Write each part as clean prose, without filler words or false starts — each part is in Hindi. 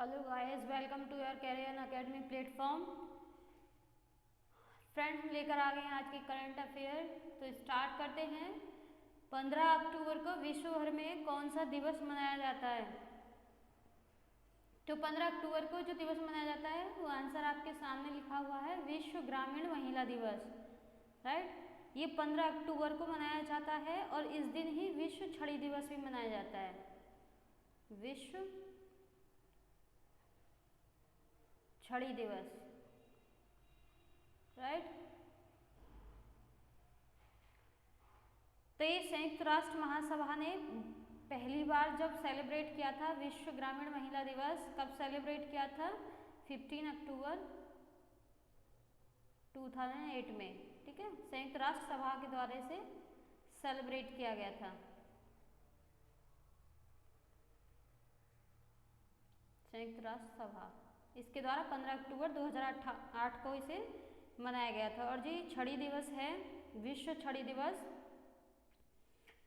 Hello guys, welcome to your career academy platform. Friend, हम लेकर आ गए हैं आज के करंट अफेयर। तो स्टार्ट करते हैं। 15 अक्टूबर को विश्व भर में कौन सा दिवस मनाया जाता है? तो 15 अक्टूबर को जो दिवस मनाया जाता है वो आंसर आपके सामने लिखा हुआ है, विश्व ग्रामीण महिला दिवस। राइट, ये 15 अक्टूबर को मनाया जाता है और इस दिन ही विश्व छड़ी दिवस भी मनाया जाता है। विश्व छड़ी दिवस। राइट, तो ये संयुक्त राष्ट्र महासभा ने पहली बार जब सेलिब्रेट किया था विश्व ग्रामीण महिला दिवस, कब सेलिब्रेट किया था? 15 अक्टूबर 2008 में। ठीक है, संयुक्त राष्ट्र सभा के द्वारा से सेलिब्रेट किया गया था। संयुक्त राष्ट्र सभा, इसके द्वारा 15 अक्टूबर 2008 को इसे मनाया गया था। और जी छड़ी दिवस है, विश्व छड़ी दिवस,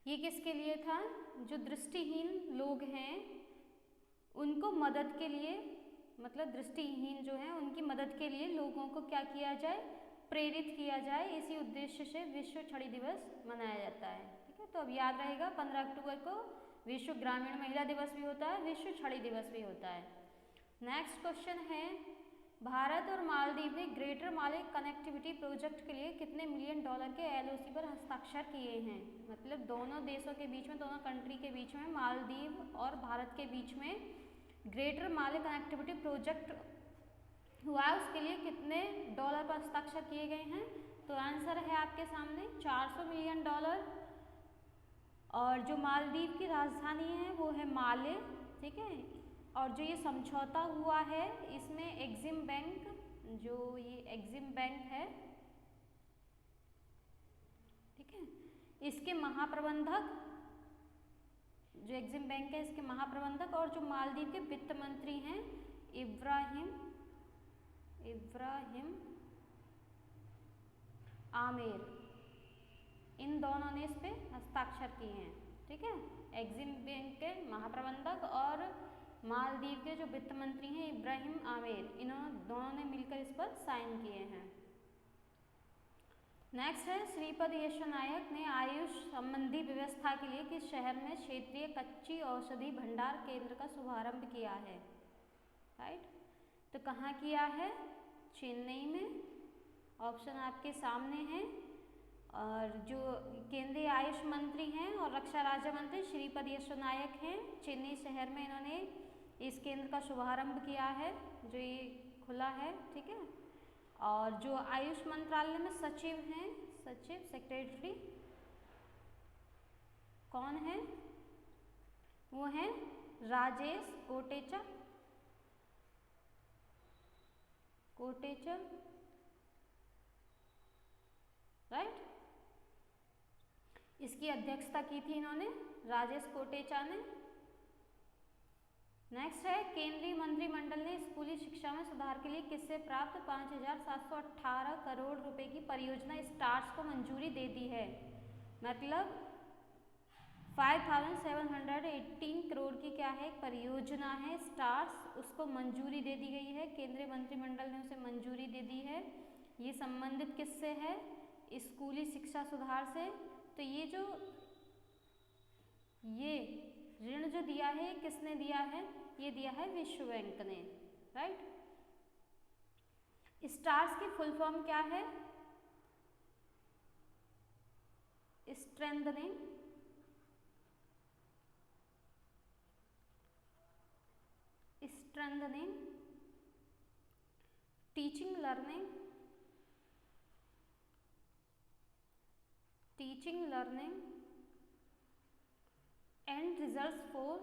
ये किसके लिए था? जो दृष्टिहीन लोग हैं उनको मदद के लिए, मतलब दृष्टिहीन जो हैं उनकी मदद के लिए लोगों को क्या किया जाए? प्रेरित किया जाए। इसी उद्देश्य से विश्व छड़ी दिवस मनाया जाता है। ठीक है, तो अब याद रहेगा 15 अक्टूबर को विश्व ग्रामीण महिला दिवस भी होता है, विश्व छड़ी दिवस भी होता है। नेक्स्ट क्वेश्चन है, भारत और मालदीव ने ग्रेटर माले कनेक्टिविटी प्रोजेक्ट के लिए कितने मिलियन डॉलर के LOC पर हस्ताक्षर किए हैं? मतलब दोनों देशों के बीच में, दोनों कंट्री के बीच में, मालदीव और भारत के बीच में ग्रेटर माले कनेक्टिविटी प्रोजेक्ट हुआ है, उसके लिए कितने डॉलर पर हस्ताक्षर किए गए हैं? तो आंसर है आपके सामने 400 मिलियन डॉलर। और जो मालदीव की राजधानी है वो है माले। ठीक है, और जो ये समझौता हुआ है इसमें एक्सिम बैंक, जो ये एक्सिम बैंक है, ठीक है, इसके महाप्रबंधक, जो एक्सिम बैंक है इसके महाप्रबंधक और जो मालदीव के वित्त मंत्री हैं इब्राहिम आमिर, इन दोनों ने इस पे हस्ताक्षर किए हैं। ठीक है, एक्सिम बैंक के महाप्रबंधक और मालदीव के जो वित्त मंत्री हैं इब्राहिम आमिर, इन्होंने दोनों ने मिलकर इस पर साइन किए हैं। नेक्स्ट है, श्रीपद यशो नायक ने आयुष संबंधी व्यवस्था के लिए किस शहर में क्षेत्रीय कच्ची औषधि भंडार केंद्र का शुभारंभ किया है? राइट, तो कहाँ किया है? चेन्नई में। ऑप्शन आपके सामने हैं। और जो केंद्रीय आयुष मंत्री हैं और रक्षा राज्य मंत्री श्रीपद यशो नायक हैं, चेन्नई शहर में इन्होंने इस केंद्र का शुभारंभ किया है, जो ये खुला है। ठीक है, और जो आयुष मंत्रालय में सचिव हैं, सचिव सेक्रेटरी कौन है? वो हैं राजेश कोटेचा। राइट, इसकी अध्यक्षता की थी इन्होंने, राजेश कोटेचा ने। नेक्स्ट है, केंद्रीय मंत्रिमंडल ने स्कूली शिक्षा में सुधार के लिए किससे प्राप्त 5,718 करोड़ रुपए की परियोजना स्टार्स को मंजूरी दे दी है? मतलब 5,718 करोड़ की क्या है? एक परियोजना है स्टार्स, उसको मंजूरी दे दी गई है, केंद्रीय मंत्रिमंडल ने उसे मंजूरी दे दी है। ये संबंधित किससे है? स्कूली शिक्षा सुधार से। तो ये ऋण जो दिया है किसने दिया है? ये दिया है विश्व बैंक ने। राइट, स्टार्स की फुल फॉर्म क्या है? Strengthening teaching learning and results for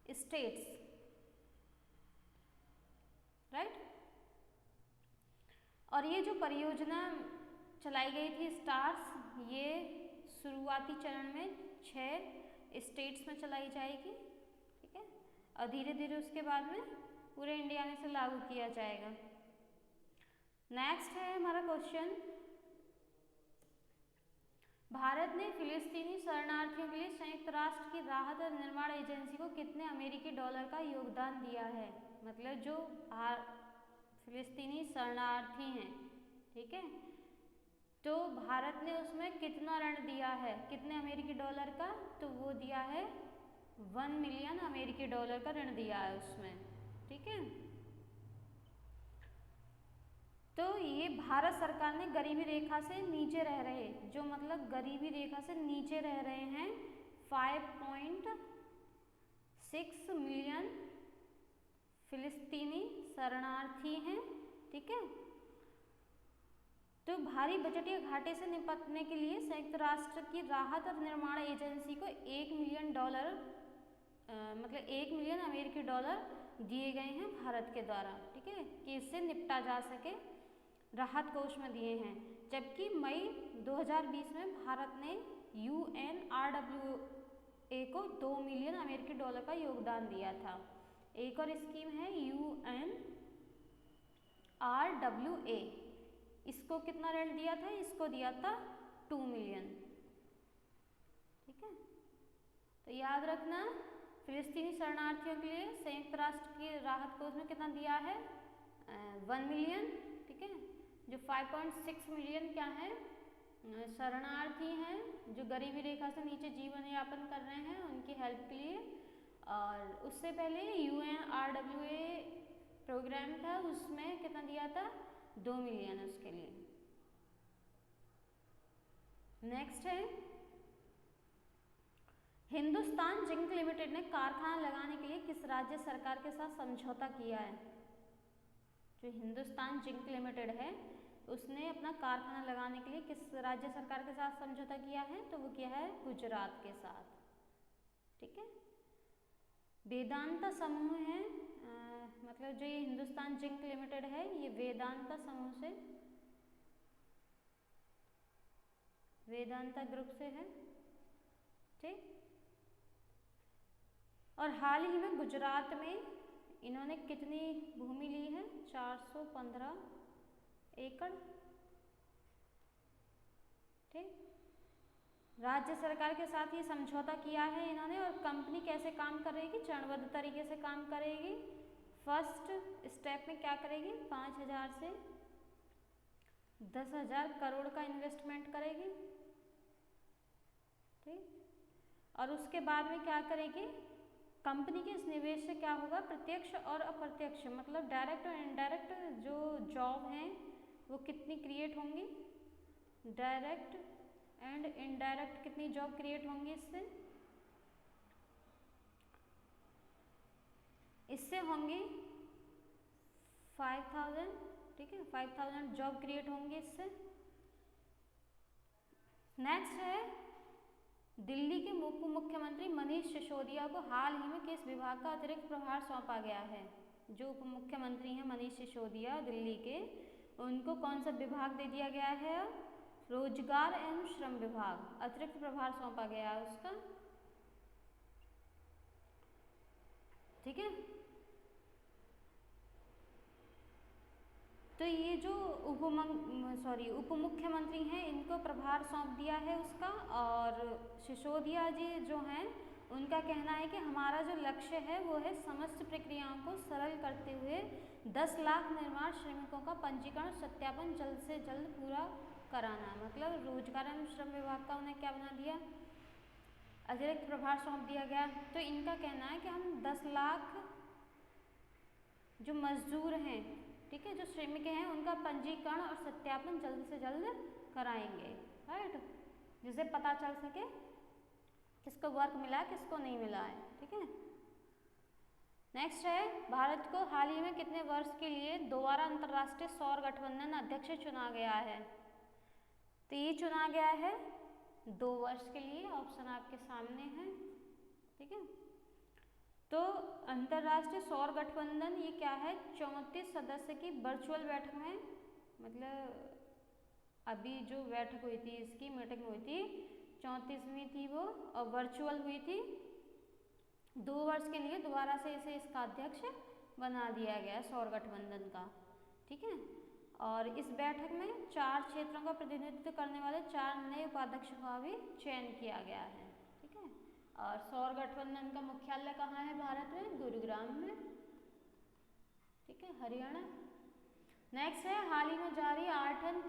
states. Right, और ये जो परियोजना चलाई गई थी स्टार्स, ये शुरुआती चरण में 6 स्टेट्स में चलाई जाएगी। ठीक है, और धीरे धीरे उसके बाद में पूरे इंडिया में से लागू किया जाएगा। नेक्स्ट है हमारा क्वेश्चन, भारत ने फिलिस्तीनी शरणार्थियों के लिए संयुक्त राष्ट्र की राहत और निर्माण एजेंसी को कितने अमेरिकी डॉलर का योगदान दिया है? मतलब जो फिलिस्तीनी शरणार्थी हैं, ठीक है, तो भारत ने उसमें कितना ऋण दिया है, कितने अमेरिकी डॉलर का? तो वो दिया है 1 मिलियन अमेरिकी डॉलर का ऋण दिया है उसमें, ठीक है। तो ये भारत सरकार ने गरीबी रेखा से नीचे रह रहे, जो मतलब गरीबी रेखा से नीचे रह रहे हैं, 5.6 मिलियन फिलिस्तीनी शरणार्थी हैं, ठीक है। तो भारी बजटीय घाटे से निपटने के लिए संयुक्त राष्ट्र की राहत और निर्माण एजेंसी को 1 मिलियन डॉलर मतलब 1 मिलियन अमेरिकी डॉलर दिए गए हैं भारत के द्वारा, ठीक है, कि इससे निपटा जा सके, राहत कोष में दिए हैं। जबकि मई 2020 में भारत ने UNRWA को 2 मिलियन अमेरिकी डॉलर का योगदान दिया था। एक और स्कीम है UNRWA, इसको कितना ऋण दिया था? इसको दिया था 2 मिलियन, ठीक है। तो याद रखना, फिलिस्तीनी शरणार्थियों के लिए संयुक्त राष्ट्र की राहत कोष में कितना दिया है? 1 मिलियन, ठीक है। जो 5.6 मिलियन क्या है? शरणार्थी हैं, जो गरीबी रेखा से नीचे जीवन यापन कर रहे हैं, उनकी हेल्प के लिए। और उससे पहले UNRWA प्रोग्राम था, उसमें कितना दिया था? 2 मिलियन उसके लिए। नेक्स्ट है, हिंदुस्तान जिंक लिमिटेड ने कारखाना लगाने के लिए किस राज्य सरकार के साथ समझौता किया है? जो हिंदुस्तान जिंक लिमिटेड है, उसने अपना कारखाना लगाने के लिए किस राज्य सरकार के साथ समझौता किया है? तो वो किया है गुजरात के साथ, ठीक है। वेदांता समूह है, मतलब जो ये हिंदुस्तान जिंक लिमिटेड है, ये वेदांता समूह से, वेदांता ग्रुप से है, ठीक। और हाल ही में गुजरात में इन्होंने कितनी भूमि ली है? 415 एकड़, ठीक। राज्य सरकार के साथ ये समझौता किया है इन्होंने। और कंपनी कैसे काम करेगी? चरणबद्ध तरीके से काम करेगी। फर्स्ट स्टेप में क्या करेगी? 5,000 से 10,000 करोड़ का इन्वेस्टमेंट करेगी, ठीक। और उसके बाद में क्या करेगी? कंपनी के इस निवेश से क्या होगा? प्रत्यक्ष और अप्रत्यक्ष, मतलब डायरेक्ट और इनडायरेक्ट जो जॉब हैं वो कितनी क्रिएट होंगी? डायरेक्ट एंड इनडायरेक्ट कितनी जॉब क्रिएट होंगी इससे? इससे होंगी 5,000, ठीक है, 5,000 जॉब क्रिएट होंगी इससे। नेक्स्ट है, दिल्ली के उप मुख्यमंत्री मनीष सिसोदिया को हाल ही में किस विभाग का अतिरिक्त प्रभार सौंपा गया है? जो उप मुख्यमंत्री हैं मनीष सिसोदिया दिल्ली के, उनको कौन सा विभाग दे दिया गया है? रोजगार एवं श्रम विभाग, अतिरिक्त प्रभार सौंपा गया है उसका, ठीक है। तो ये जो उप मुख्यमंत्री हैं, इनको प्रभार सौंप दिया है उसका। और सिसोदिया जी जो हैं, उनका कहना है कि हमारा जो लक्ष्य है वो है समस्त प्रक्रियाओं को सरल करते हुए 10 लाख निर्माण श्रमिकों का पंजीकरण सत्यापन जल्द से जल्द पूरा कराना। मतलब रोजगार एवं श्रम विभाग का उन्हें क्या बना दिया? अतिरिक्त प्रभार सौंप दिया गया। तो इनका कहना है कि हम 10 लाख जो मजदूर हैं, ठीक है, जो श्रमिक हैं, उनका पंजीकरण और सत्यापन जल्द से जल्द कराएंगे, राइट, जिससे पता चल सके किसको वर्क मिला है, किसको नहीं मिला है, ठीक है। नेक्स्ट है, भारत को हाल ही में कितने वर्ष के लिए दोबारा अंतर्राष्ट्रीय सौर गठबंधन अध्यक्ष चुना गया है? तो ये चुना गया है 2 वर्ष के लिए, ऑप्शन आपके सामने है, ठीक है। तो अंतर्राष्ट्रीय सौर गठबंधन ये क्या है? 34 सदस्य की वर्चुअल बैठक में, मतलब अभी जो बैठक हुई थी, इसकी मीटिंग हुई थी, 34वीं थी वो, और वर्चुअल हुई थी। 2 वर्ष के लिए दोबारा से इसे इसका अध्यक्ष बना दिया गया सौर गठबंधन का, ठीक है। और इस बैठक में 4 क्षेत्रों का प्रतिनिधित्व करने वाले 4 नए उपाध्यक्षों का भी चयन किया गया है। ठीक है, और सौर गठबंधन का मुख्यालय कहाँ है भारत में? गुरुग्राम में। ठीक है, हरियाणा। नेक्स्ट है हाल ही में जारी आर्ट एंड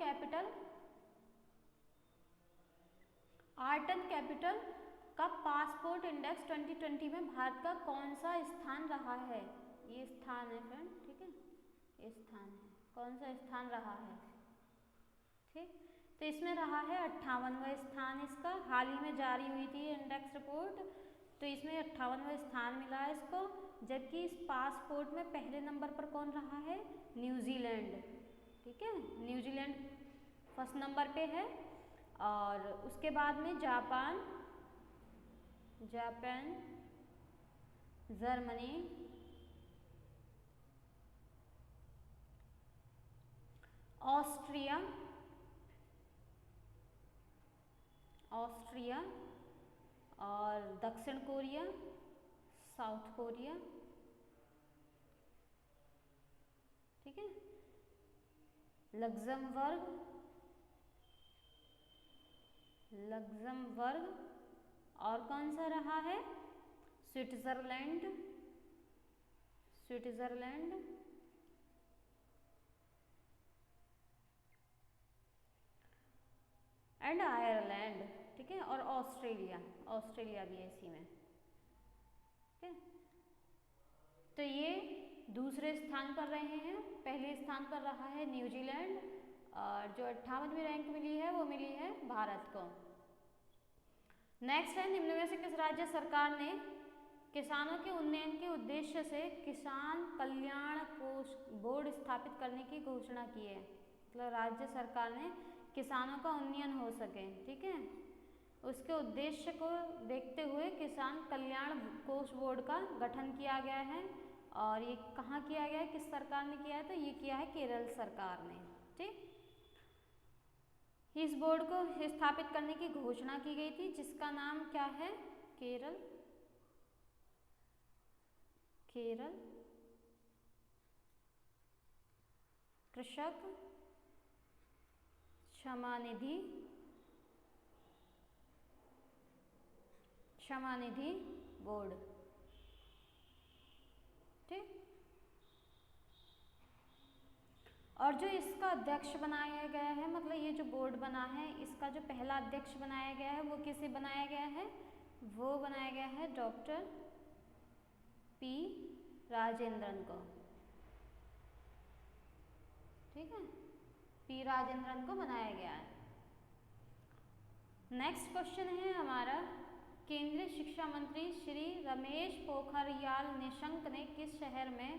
कैपिटल का पासपोर्ट इंडेक्स 2020 में भारत का कौन सा स्थान रहा है? ये स्थान है फ्रेंड, ठीक है, ये स्थान है, कौन सा स्थान रहा है? ठीक, तो इसमें रहा है 58वां स्थान इसका। हाल ही में जारी हुई थी इंडेक्स रिपोर्ट, तो इसमें 58वां स्थान मिला है इसको। जबकि इस पासपोर्ट में पहले नंबर पर कौन रहा है? न्यूजीलैंड। ठीक है, न्यूजीलैंड फर्स्ट नंबर पे है। और उसके बाद में जापान, जर्मनी, ऑस्ट्रिया और दक्षिण कोरिया, साउथ कोरिया। ठीक है, लग्जमबर्ग और कौन सा रहा है? Switzerland and Ireland. ठीक है, और ऑस्ट्रेलिया भी है इसी में। ठीक है, तो ये दूसरे स्थान पर रहे हैं। पहले स्थान पर रहा है न्यूजीलैंड, और जो 58वीं रैंक मिली है वो मिली है भारत को। नेक्स्ट है, निम्न में से किस राज्य सरकार ने किसानों के उन्नयन के उद्देश्य से किसान कल्याण कोष बोर्ड स्थापित करने की घोषणा की है? मतलब राज्य सरकार ने किसानों का उन्नयन हो सके, ठीक है, उसके उद्देश्य को देखते हुए किसान कल्याण कोष बोर्ड का गठन किया गया है। और ये कहाँ किया गया है, किस सरकार ने किया है? तो ये किया है केरल सरकार ने। ठीक, इस बोर्ड को स्थापित करने की घोषणा की गई थी, जिसका नाम क्या है? केरल कृषक क्षमा निधि बोर्ड। ठीक, और जो इसका अध्यक्ष बनाया गया है, मतलब ये जो बोर्ड बना है, इसका जो पहला अध्यक्ष बनाया गया है वो किसे बनाया गया है? वो बनाया गया है डॉक्टर पी राजेंद्रन को। ठीक है, पी राजेंद्रन को बनाया गया है। नेक्स्ट क्वेश्चन है हमारा, केंद्रीय शिक्षा मंत्री श्री रमेश पोखरियाल निशंक ने किस शहर में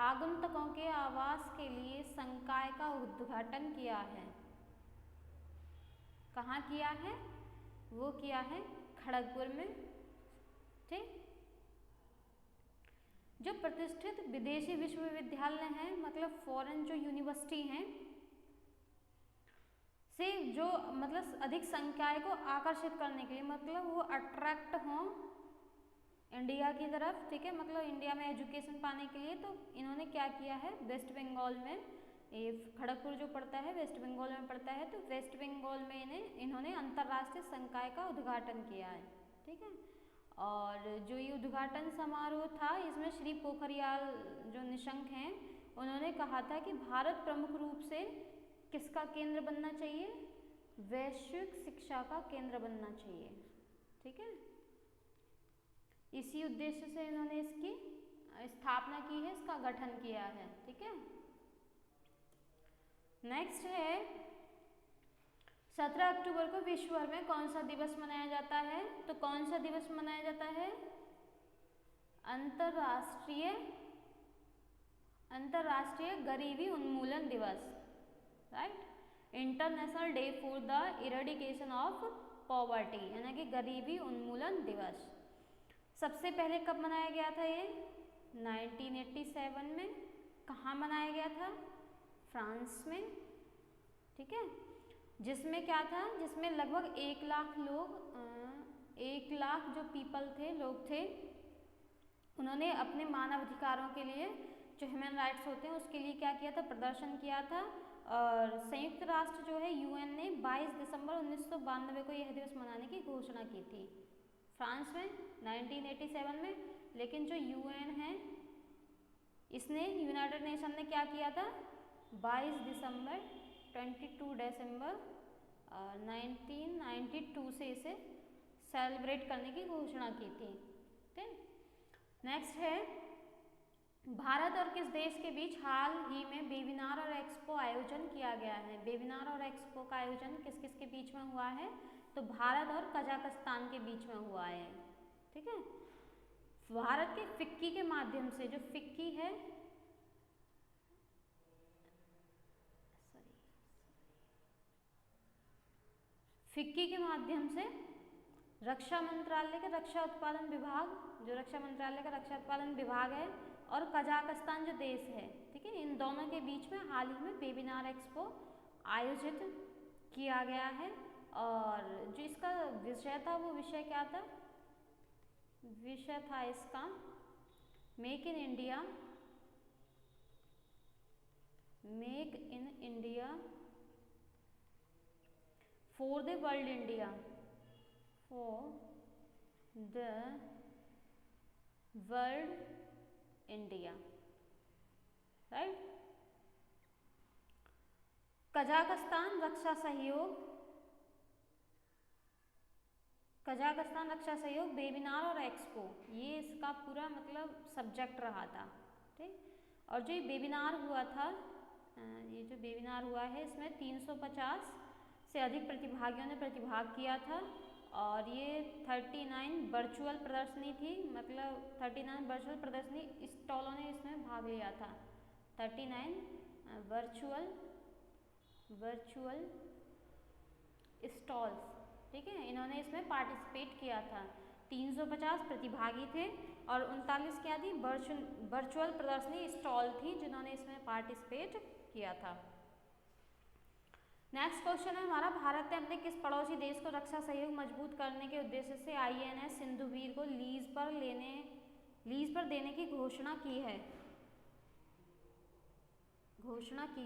आगंतुकों के आवास के लिए संकाय का उद्घाटन किया है? कहाँ किया है? वो किया है खड़गपुर में। ठीक, जो प्रतिष्ठित विदेशी विश्वविद्यालय हैं, मतलब फॉरेन जो यूनिवर्सिटी हैं, से जो मतलब अधिक संकाय को आकर्षित करने के लिए, मतलब वो अट्रैक्ट हों इंडिया की तरफ। ठीक है, मतलब इंडिया में एजुकेशन पाने के लिए, तो इन्होंने क्या किया है? वेस्ट बंगाल में, ये खड़गपुर जो पड़ता है वेस्ट बंगाल में पड़ता है, तो वेस्ट बंगाल में इन्होंने अंतर्राष्ट्रीय संकाय का उद्घाटन किया है। ठीक है, और जो ये उद्घाटन समारोह था, इसमें श्री पोखरियाल जो निशंक हैं, उन्होंने कहा था कि भारत प्रमुख रूप से किसका केंद्र बनना चाहिए? वैश्विक शिक्षा का केंद्र बनना चाहिए। ठीक है, इसी उद्देश्य से इन्होंने इसकी स्थापना की है, इसका गठन किया है। ठीक है, नेक्स्ट है, 17 अक्टूबर को विश्व भर में कौन सा दिवस मनाया जाता है? तो कौन सा दिवस मनाया जाता है? अंतरराष्ट्रीय गरीबी उन्मूलन दिवस, right, international day for the eradication of poverty, यानी कि गरीबी उन्मूलन दिवस। सबसे पहले कब मनाया गया था ये? 1987 में। कहाँ मनाया गया था? फ्रांस में। ठीक है, जिसमें क्या था? जिसमें लगभग 1 लाख लोग, 1 लाख जो लोग थे, उन्होंने अपने मानव अधिकारों के लिए, जो ह्यूमन राइट्स होते हैं, उसके लिए क्या किया था? प्रदर्शन किया था। और संयुक्त राष्ट्र जो है यूएन ने 22 दिसंबर 1992 को यह दिवस मनाने की घोषणा की थी। फ्रांस में 1987 में, लेकिन जो यूएन है इसने, यूनाइटेड नेशन ने क्या किया था, 22 दिसंबर 1992 से इसे सेलिब्रेट करने की घोषणा की थी। ठीक, नेक्स्ट है भारत और किस देश के बीच हाल ही में वेबिनार और एक्सपो आयोजन किया गया है। वेबिनार और एक्सपो का आयोजन किस किस के बीच में हुआ है, तो भारत और कजाकिस्तान के बीच में हुआ है। ठीक है, भारत के फिक्की के माध्यम से, जो फिक्की है, फिक्की के माध्यम से रक्षा मंत्रालय का रक्षा उत्पादन विभाग, जो रक्षा मंत्रालय का रक्षा उत्पादन विभाग है, और कजाकिस्तान जो देश है, ठीक है, इन दोनों के बीच में हाल ही में वेबिनार एक्सपो आयोजित किया गया है। और जो इसका विषय था, वो विषय क्या था, विषय था इसका make in India, make in India for the world India, for the world India, right. Kazakhstan रक्षा सहयोग, कजाकिस्तान रक्षा सहयोग वेबिनार और एक्सपो, ये इसका पूरा मतलब सब्जेक्ट रहा था। ठीक, और जो ये वेबिनार हुआ था, ये जो वेबिनार हुआ है, इसमें 350 से अधिक प्रतिभागियों ने प्रतिभाग किया था। और ये 39 वर्चुअल प्रदर्शनी थी, मतलब 39 वर्चुअल प्रदर्शनी स्टॉलों ने इसमें भाग लिया था। 39 वर्चुअल स्टॉल्स, ठीक है, इन्होंने इसमें पार्टिसिपेट किया था। 350 प्रतिभागी थे और 39 क्या थी, वर्चुअल प्रदर्शनी स्टॉल थी जिन्होंने इसमें पार्टिसिपेट किया था। नेक्स्ट क्वेश्चन है हमारा, भारत ने अपने किस पड़ोसी देश को रक्षा सहयोग मजबूत करने के उद्देश्य से INS सिंधुवीर को लीज पर देने की घोषणा की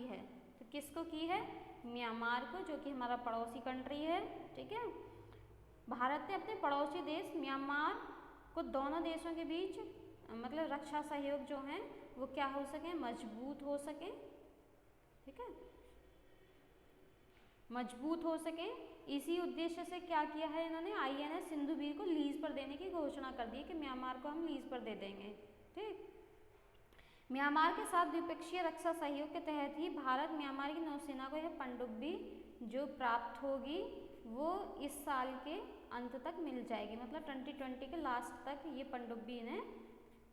है, तो किसको की है, म्यांमार को, जो कि हमारा पड़ोसी कंट्री है। ठीक है, भारत ने अपने पड़ोसी देश म्यांमार को दोनों देशों के बीच मतलब रक्षा सहयोग जो है वो क्या हो सके, मजबूत हो सके। ठीक है, मजबूत हो सके, इसी उद्देश्य से क्या किया है इन्होंने, INS सिंधुवीर को लीज पर देने की घोषणा कर दी कि म्यांमार को हम लीज पर दे देंगे। ठीक, म्यांमार के साथ द्विपक्षीय रक्षा सहयोग के तहत ही भारत म्यांमार की नौसेना को यह पनडुब्बी जो प्राप्त होगी वो इस साल के अंत तक मिल जाएगी, मतलब 2020 के लास्ट तक ये पनडुब्बी इन्हें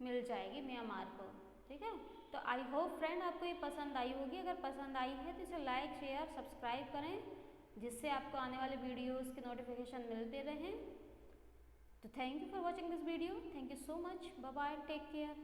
मिल जाएगी म्यांमार को। ठीक है, तो आई होप फ्रेंड आपको ये पसंद आई होगी। अगर पसंद आई है तो इसे लाइक, शेयर, सब्सक्राइब करें, जिससे आपको आने वाले वीडियोस के नोटिफिकेशन मिलते रहें। तो thank you for watching this video, thank you so much, bye bye, take care.